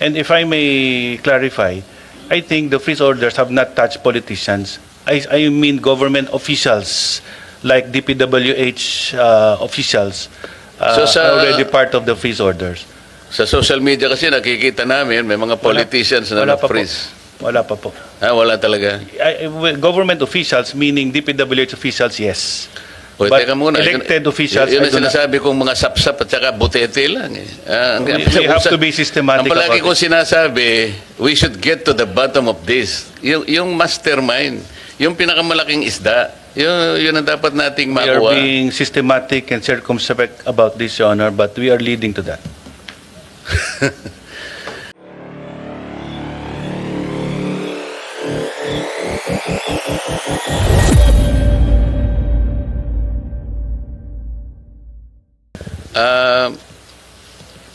And if I may clarify, I think the freeze orders have not touched politicians. I mean government officials like DPWH officials are already part of the freeze orders. Sa social media kasi nakikita namin may mga politicians na na-freeze. Wala pa po. Wala talaga. Government officials, meaning DPWH officials, yes. But teka muna, elected officials, yun ang sinasabi kong mga SAPSAP at saka BUTETE lang. We have to be systematic. Ang palagi kong sinasabi, we should get to the bottom of this. Yung mastermind, yung pinakamalaking isda, yun ang dapat nating makuha. We are being systematic and circumspect about this, Your Honor, but we are leading to that.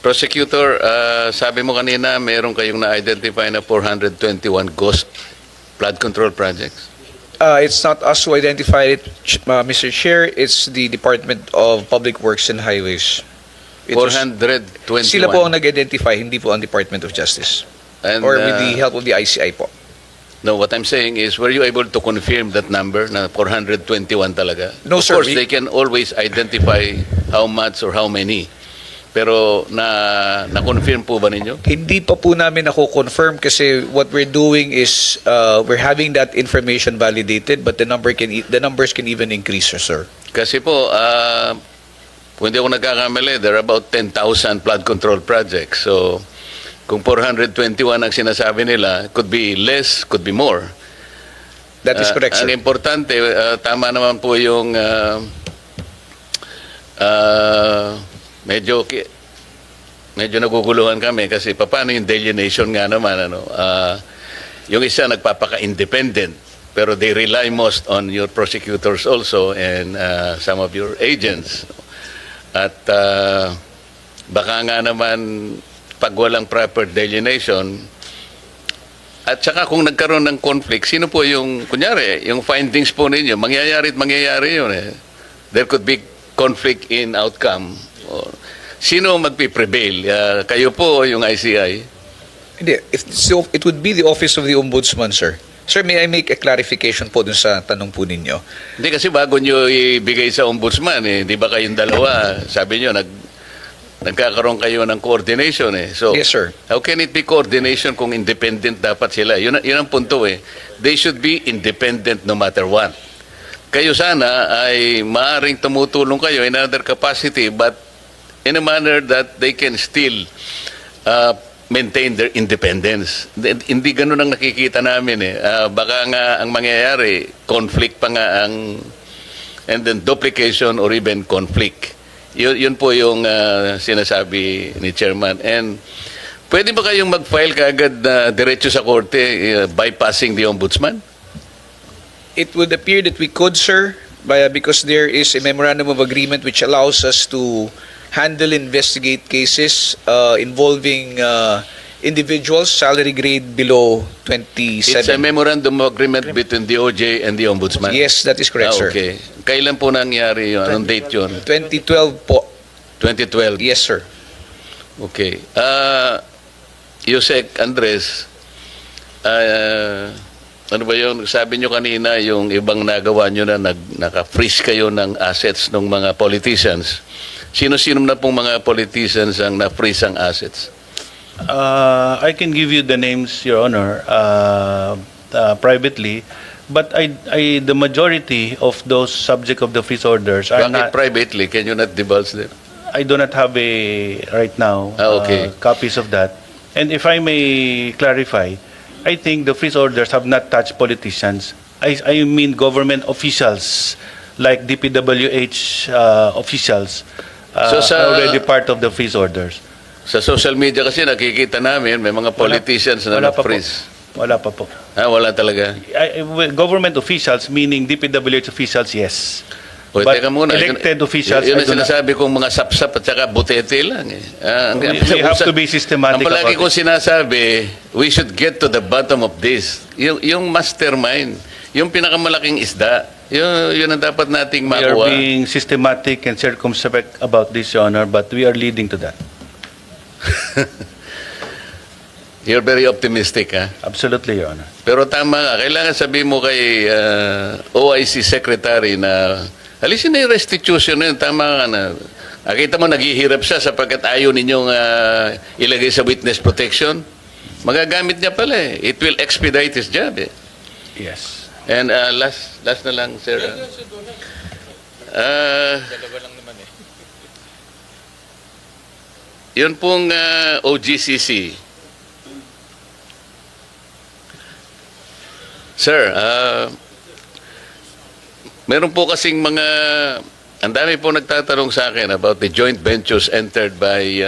Prosecutor, sabi mo kanina meron kayong na-identify na 421 ghost flood control projects. It's not us who identified it, Mr. Chair. It's the Department of Public Works and Highways. 421. Sila po ang nag-identify, hindi po ang Department of Justice. And, or with the help of the ICI po. No, what I'm saying is, were you able to confirm that number na 421 talaga? No, of sir. Of course, they can always identify how much or how many. Pero na-confirm po ba ninyo? Hindi pa po namin ako-confirm kasi what we're doing is we're having that information validated, but the numbers can even increase, sir. Kasi po, kung hindi ako nagkakamali, there are about 10,000 flood control projects. So, kung 421 ang sinasabi nila, could be less, could be more. That is correct, sir. Ang importante, tama naman po yung medyo naguguluhan kami kasi paano yung delineation nga naman, yung isa nagpapaka-independent pero they rely most on your prosecutors also and some of your agents. At baka nga naman pag walang proper delineation at saka kung nagkaroon ng conflict, sino po yung, kunyari, yung findings po ninyo, mangyayari yun eh. There could be conflict in outcome. Sino magpiprevail? Kayo po o yung ICI? Hindi. It would be the Office of the Ombudsman, sir. Sir, may I make a clarification po dun sa tanong po ninyo? Hindi kasi bago nyo ibigay sa Ombudsman, di ba kayong dalawa, sabi nyo, nagkakaroon kayo ng coordination eh. So, yes, sir. How can it be coordination kung independent dapat sila? Yun ang punto eh. They should be independent no matter what. Kayo sana ay maaring tumutulong kayo in another capacity but in a manner that they can still maintain their independence. Hindi ganun ang nakikita namin eh. Baka nga ang mangyayari, conflict pa nga ang, and then duplication or even conflict. Yun po yung sinasabi ni Chairman. And pwede ba kayong mag-file kaagad diretso sa korte bypassing the Ombudsman? It would appear that we could, sir, because there is a memorandum of agreement which allows us to handle, investigate cases involving individuals, salary grade below 27. It's a memorandum of agreement between the DOJ and the Ombudsman? Yes, that is correct, sir. Okay. Kailan po nangyari yun? Anong date yun? 2012 po. 2012? Yes, sir. Okay. Yusek Andres, ano ba yun? Sabi nyo kanina, yung ibang nagawa nyo na naka-freeze kayo ng assets ng mga politicians. Sino-sino na pong mga politicians ang na-freeze ang assets? I can give you the names, Your Honor, privately, but the majority of those subject of the freeze orders are Bakit not privately? Can you not divulge them? I do not have right now Okay. copies of that. And if I may clarify, I think the freeze orders have not touched politicians. I mean government officials like DPWH officials are already part of the freeze orders. Sa social media kasi nakikita namin may mga politicians na na-freeze. Wala pa po. Wala talaga. Government officials, meaning DPWH officials, yes. But teka muna, elected officials, yun ang sinasabi kong mga SAPSAP at saka BUTETE lang eh. We have to be systematic. Ang palagi kong sinasabi, we should get to the bottom of this. Yung mastermind, yung pinakamalaking isda, yun ang dapat nating makuha. We are being systematic and circumspect about this, Your Honor, but we are leading to that. You're very optimistic, ha? Absolutely, Your Honor. Pero tama nga, kailangan sabihin mo kay OIC Secretary na alisin na yung restitution na yun. Tama nga na. Nakita mo, naghihirap siya sapagkat ayaw ninyong ilagay sa witness protection. Magagamit niya pala eh. It will expedite his job eh. Yes. And last na lang, sir. Dalawa lang naman eh. Yun pong OGCC. Sir, meron po kasing ang dami po nagtatanong sa akin about the joint ventures entered by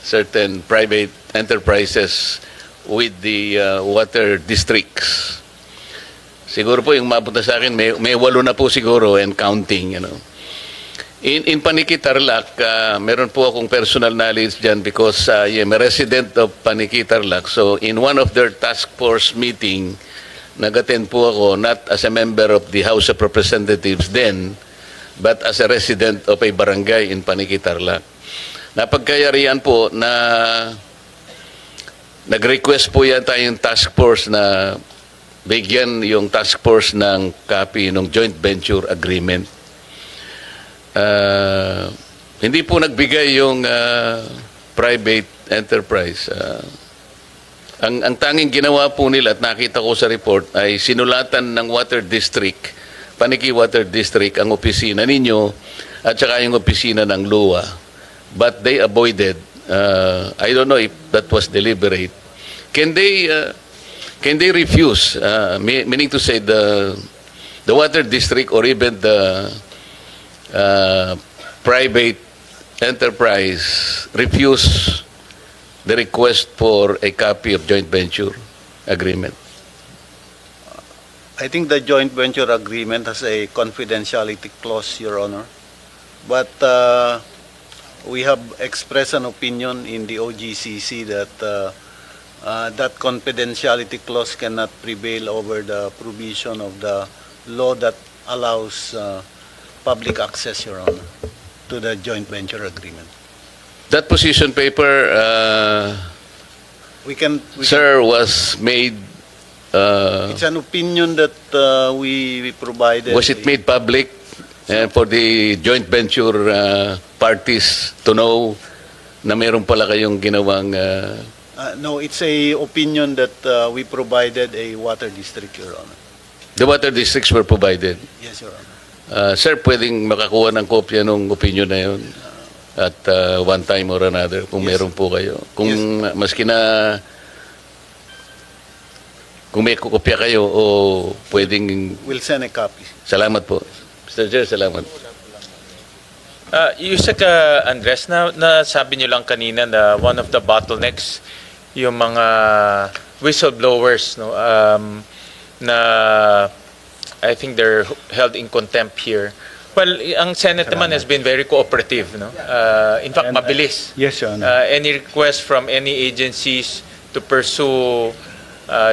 certain private enterprises with the water districts. Siguro po yung mapunta sa akin, may 8 na po siguro and counting, you know. In Paniki, Tarlac, meron po akong personal knowledge dyan because I'm a resident of Paniki, Tarlac. So in one of their task force meeting, nag-attend po ako not as a member of the House of Representatives then, but as a resident of a barangay in Paniki, Tarlac. Napagkayarihan po na nag-request po yata yung task force na bigyan yung task force ng copy ng joint venture agreement. Hindi po nagbigay yung private enterprise. Ang tanging ginawa po nila at nakita ko sa report ay sinulatan ng Water District, Paniki Water District, ang opisina ninyo at saka yung opisina ng LUA. But they avoided, I don't know if that was deliberate. Can they refuse, meaning to say the Water District or even the private enterprise refuse the request for a copy of joint venture agreement? I think the joint venture agreement has a confidentiality clause, Your Honor. But we have expressed an opinion in the OGCC that that confidentiality clause cannot prevail over the provision of the law that allows public access, Your Honor, to the joint venture agreement. That position paper, sir, was made. It's an opinion that we provided. Was it made public for the joint venture parties to know na meron pala kayong ginawang? No, it's a opinion that we provided a water district, Your Honor. The water districts were provided. Yes, Your Honor. Sir, pwedeng makakuha ng kopya ng opinion na yun at one time or another kung Yes. meron po kayo. Kung maski na kung may kopya kayo o pwedeng. We'll send a copy. Salamat po. Mr. Chair, salamat. Yusek Andres, na sabi nyo lang kanina na one of the bottlenecks yung mga whistleblowers, no, na I think they're held in contempt here. Well, ang Senate naman has been very cooperative, no. In fact, mabilis. Yes, Your Honor. Any request from any agencies to pursue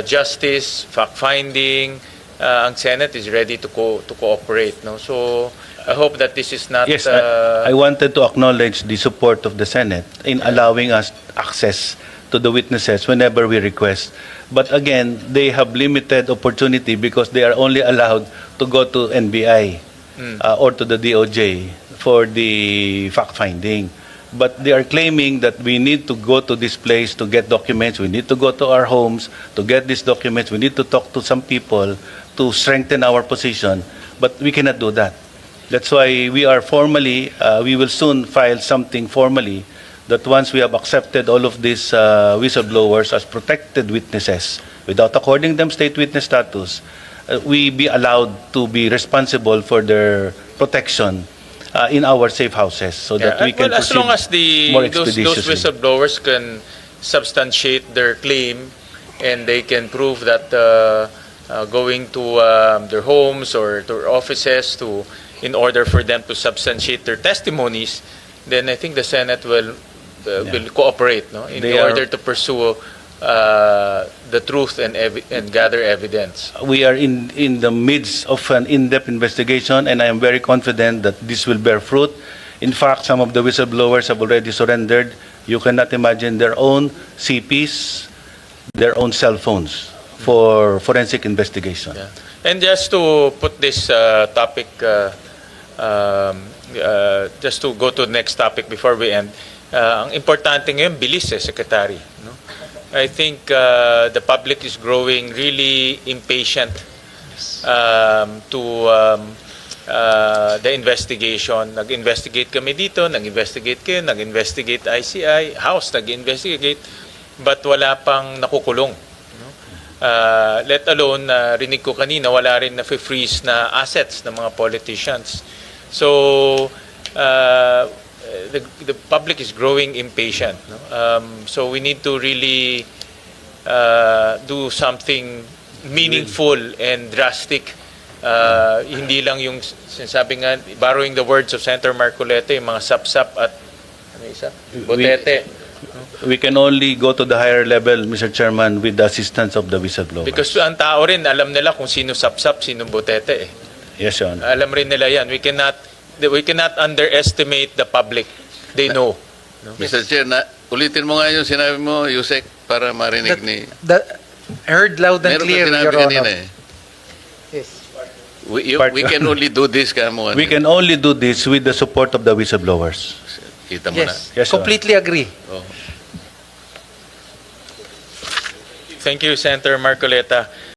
justice, fact-finding, ang Senate is ready to cooperate, no. So I hope that this is not. Yes, I wanted to acknowledge the support of the Senate in allowing us access to the witnesses whenever we request. But again, they have limited opportunity because they are only allowed to go to NBI or to the DOJ for the fact-finding. But they are claiming that we need to go to this place to get documents, we need to go to our homes to get these documents, we need to talk to some people to strengthen our position, but we cannot do that. That's why we are formally, we will soon file something formally that once we have accepted all of these whistleblowers as protected witnesses, without according them state witness status, we be allowed to be responsible for their protection in our safe houses so that we can as long as more those expeditiously. whistleblowers can substantiate their claim and they can prove that going to their homes or to offices in order for them to substantiate their testimonies, then I think the Senate will cooperate, no, in order to pursue the truth and gather evidence. We are in the midst of an in-depth investigation, and I am very confident that this will bear fruit. In fact, some of the whistleblowers have already surrendered. You cannot imagine their own CPs, their own cell phones for forensic investigation. Yeah. And just to put this topic, just to go to the next topic before we end, ang importante ngayon, bilis Secretary. No? I think the public is growing really impatient to the investigation. Nag-investigate kami dito, nag-investigate kayo, nag-investigate ICI, House nag-investigate, but wala pang nakukulong. No? Let alone, rinig ko kanina, wala rin na-freeze na assets ng mga politicians. So, the public is growing impatient. No? So we need to really do something meaningful and drastic. Hindi lang yung sinasabi nga, borrowing the words of Senator Marcoleta, yung mga SAPSAP at ano isa? BUTETE. We can only go to the higher level, Mr. Chairman, with the assistance of the whistleblowers. Because ang tao rin, alam nila kung sino SAPSAP, sino BUTETE. Yes, Your Honor. Alam rin nila yan. We cannot underestimate the public. They know. No? Mr. Chair, ulitin mo nga yung sinabi mo, Yusek, para marinig ni... Heard loud and Meron clear, ka sinabi Your kanina Honor. eh. Yes. We can only do this, kamo. We can only do this with the support of the whistleblowers. Kita mo na. Yes. Yes, Your Honor. Completely agree. Oh. Thank you, Senator Marcoleta.